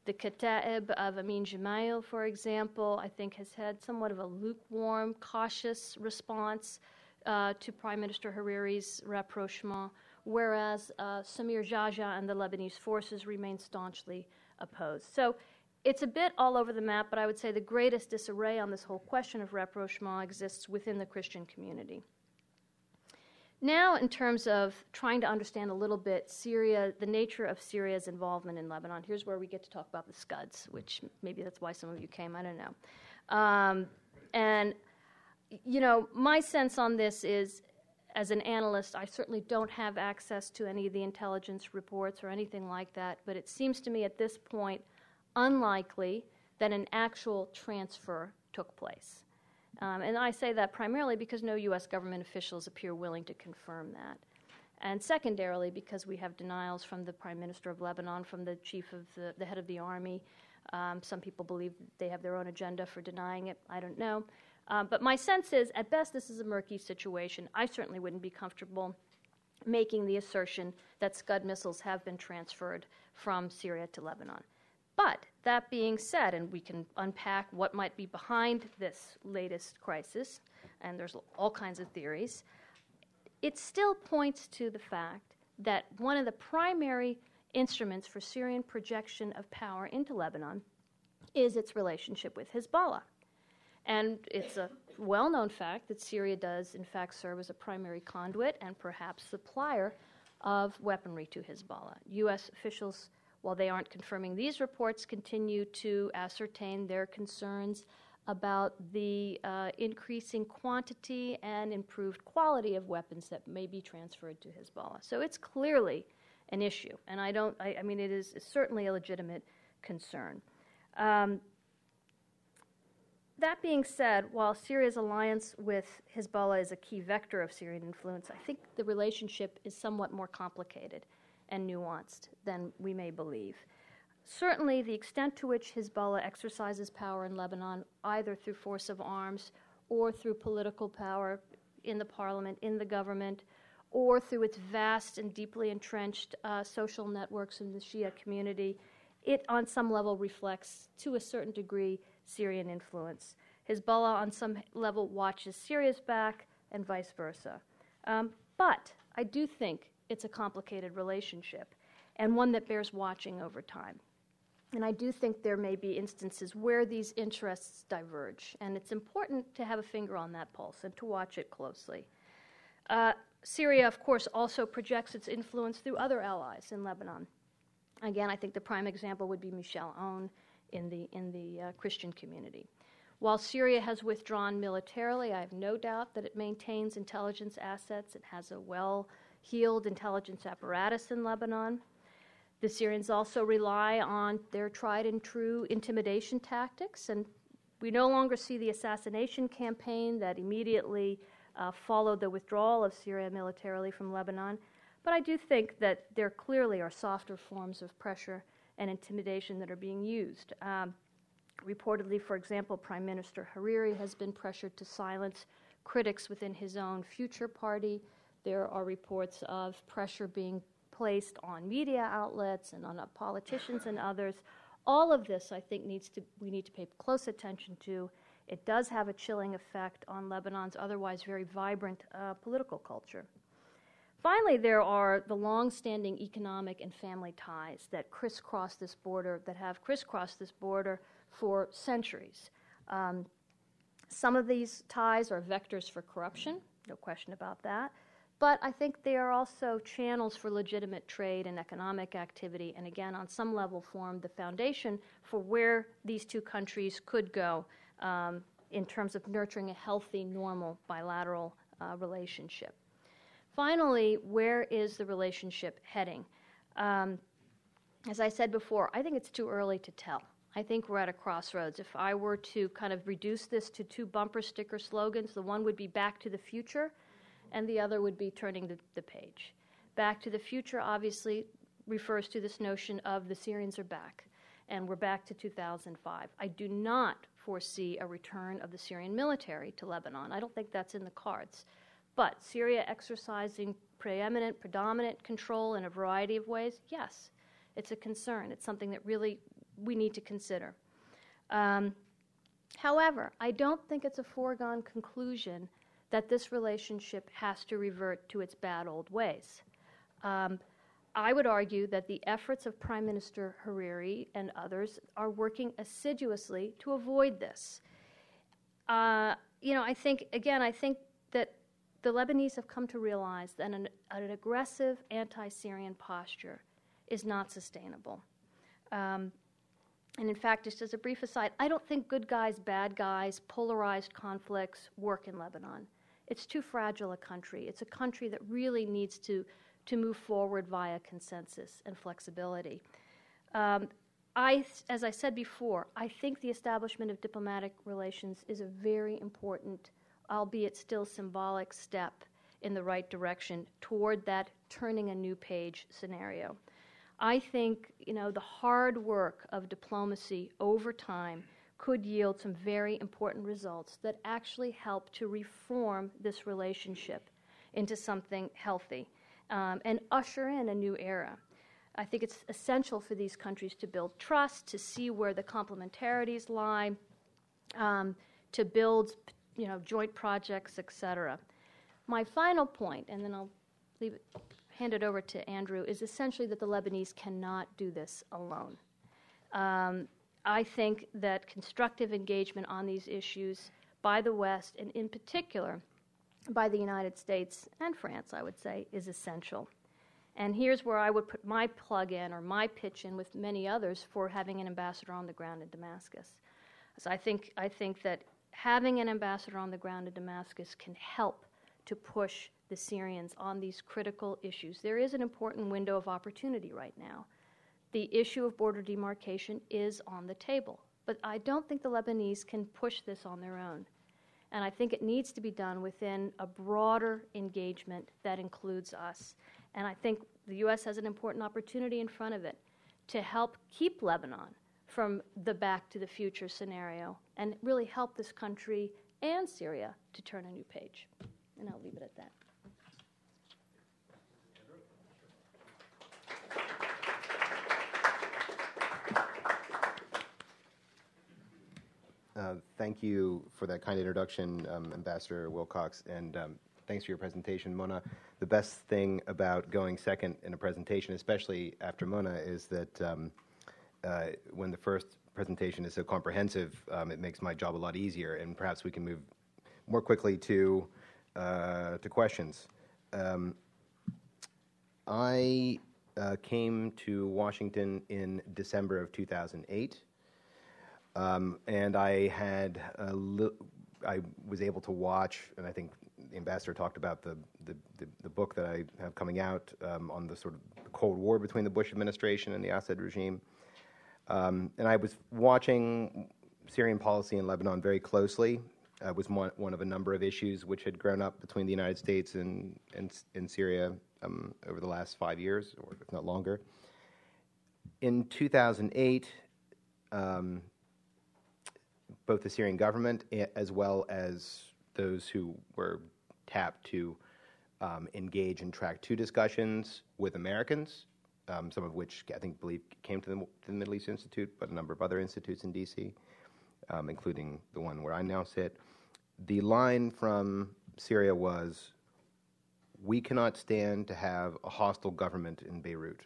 The Kataib of Amin Gemayel, for example, I think has had somewhat of a lukewarm, cautious response to Prime Minister Hariri's rapprochement, whereas Samir Jaja and the Lebanese forces remain staunchly opposed. So it's a bit all over the map, but I would say the greatest disarray on this whole question of rapprochement exists within the Christian community. Now, in terms of trying to understand a little bit Syria, the nature of Syria's involvement in Lebanon, here's where we get to talk about the Scuds, which maybe that's why some of you came, I don't know. And, you know, my sense on this is, as an analyst, I certainly don't have access to any of the intelligence reports or anything like that, but it seems to me at this point unlikely that an actual transfer took place. And I say that primarily because no U.S. government officials appear willing to confirm that. And secondarily, because we have denials from the Prime Minister of Lebanon, from the chief of the head of the army. Some people believe they have their own agenda for denying it. I don't know. But my sense is, at best, this is a murky situation. I certainly wouldn't be comfortable making the assertion that Scud missiles have been transferred from Syria to Lebanon. But that being said, and we can unpack what might be behind this latest crisis, and there's all kinds of theories, it still points to the fact that one of the primary instruments for Syrian projection of power into Lebanon is its relationship with Hezbollah. And it's a well-known fact that Syria does, in fact, serve as a primary conduit and perhaps supplier of weaponry to Hezbollah. U.S. officials, while they aren't confirming these reports, continue to ascertain their concerns about the increasing quantity and improved quality of weapons that may be transferred to Hezbollah. So it's clearly an issue, and I mean, it is certainly a legitimate concern. That being said, while Syria's alliance with Hezbollah is a key vector of Syrian influence, I think the relationship is somewhat more complicated and nuanced than we may believe. Certainly, the extent to which Hezbollah exercises power in Lebanon, either through force of arms or through political power in the parliament, in the government, or through its vast and deeply entrenched social networks in the Shia community, it on some level reflects, to a certain degree, Syrian influence. Hezbollah on some level watches Syria's back and vice versa. But I do think it's a complicated relationship and one that bears watching over time. And I do think there may be instances where these interests diverge, and it's important to have a finger on that pulse and to watch it closely. Syria, of course, also projects its influence through other allies in Lebanon. Again, I think the prime example would be Michel Aoun in the Christian community. While Syria has withdrawn militarily, I have no doubt that it maintains intelligence assets. It has a well-heeled intelligence apparatus in Lebanon. The Syrians also rely on their tried and true intimidation tactics, and we no longer see the assassination campaign that immediately followed the withdrawal of Syria militarily from Lebanon. But I do think that there clearly are softer forms of pressure and intimidation that are being used. Reportedly, for example, Prime Minister Hariri has been pressured to silence critics within his own future party. There are reports of pressure being placed on media outlets and on politicians and others. All of this, I think, we need to pay close attention to. It does have a chilling effect on Lebanon's otherwise very vibrant political culture. Finally, there are the long-standing economic and family ties that crisscross this border, that have crisscrossed this border for centuries. Some of these ties are vectors for corruption, no question about that, but I think they are also channels for legitimate trade and economic activity, and again, on some level, form the foundation for where these two countries could go in terms of nurturing a healthy, normal, bilateral relationship. Finally, where is the relationship heading? As I said before, I think it's too early to tell. I think we're at a crossroads. If I were to kind of reduce this to two bumper sticker slogans, the one would be Back to the Future, and the other would be Turning the Page. Back to the Future obviously refers to this notion of the Syrians are back, and we're back to 2005. I do not foresee a return of the Syrian military to Lebanon. I don't think that's in the cards. But Syria exercising predominant control in a variety of ways, yes, it's a concern. It's something that really we need to consider. However, I don't think it's a foregone conclusion that this relationship has to revert to its bad old ways. I would argue that the efforts of Prime Minister Hariri and others are working assiduously to avoid this. I think that the Lebanese have come to realize that an aggressive anti-Syrian posture is not sustainable. And in fact, just as a brief aside, I don't think good guys, bad guys, polarized conflicts work in Lebanon. It's too fragile a country. It's a country that really needs to move forward via consensus and flexibility. As I said before, I think the establishment of diplomatic relations is a very important, albeit still symbolic, step in the right direction toward that turning a new page scenario. I think, the hard work of diplomacy over time could yield some very important results that actually help to reform this relationship into something healthy and usher in a new era. I think it's essential for these countries to build trust, to see where the complementarities lie, to build, joint projects, etc. My final point, and then I'll hand it over to Andrew, is essentially that the Lebanese cannot do this alone. I think that constructive engagement on these issues by the West, and in particular by the United States and France, I would say, is essential. And here's where I would put my plug in, or my pitch in with many others, for having an ambassador on the ground in Damascus. So I think that having an ambassador on the ground in Damascus can help to push the Syrians on these critical issues. There is an important window of opportunity right now. The issue of border demarcation is on the table, but I don't think the Lebanese can push this on their own. And I think it needs to be done within a broader engagement that includes us. And I think the U.S. has an important opportunity in front of it to help keep Lebanon from the back to the future scenario and really help this country and Syria to turn a new page. And I'll leave it at that. Thank you for that kind introduction, Ambassador Wilcox, and thanks for your presentation, Mona. The best thing about going second in a presentation, especially after Mona, is that when the first presentation is so comprehensive, it makes my job a lot easier, and perhaps we can move more quickly to questions. I came to Washington in December of 2008. And I was able to watch, and I think the ambassador talked about the book that I have coming out on the sort of Cold War between the Bush administration and the Assad regime. And I was watching Syrian policy in Lebanon very closely. It was one of a number of issues which had grown up between the United States and Syria over the last 5 years, or if not longer. In 2008, both the Syrian government as well as those who were tapped to engage in Track 2 discussions with Americans, some of which I believe came to the Middle East Institute, but a number of other institutes in D.C., including the one where I now sit. The line from Syria was, we cannot stand to have a hostile government in Beirut.